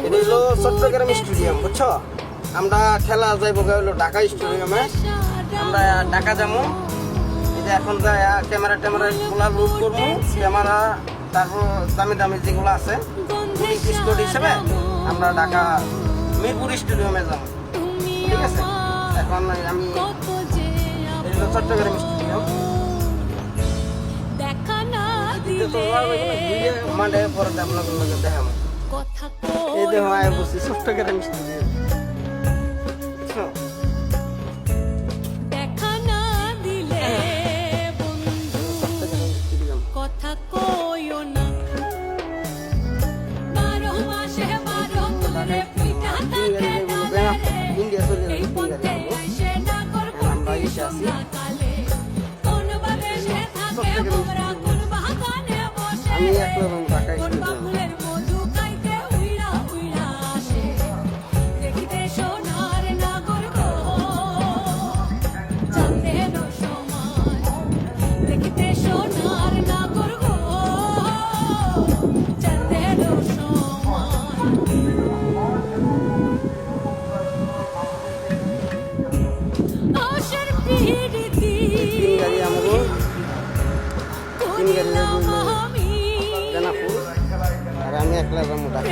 এটা হলো চট্টগ্রাম স্টেডিয়াম, বুঝছো? আমরা খেলা যাইব হলো ঢাকা স্টেডিয়ামে। আমরা ঢাকা যাবো, এই যে এখন যাই ক্যামেরা গুলা লুট করবো, ক্যামেরা তারপর দামি দামি যেগুলো আছে স্কোর হিসেবে আমরা ঢাকা মিরপুর স্টেডিয়ামে যাবো, ঠিক আছে? এখন আমি এই হলো চট্টগ্রাম স্টেডিয়াম, মাঠে পরে আপনাদের দেখাবো। এই দেখো আয় বসছি চট্টগ্রাম স্টেডিয়াম। ইন্ডিয়া চলে আমরা এসে আছি আমি একদম ঢাকা স্টেডিয়াম। আর আমি একলা যাবো ঢাকা।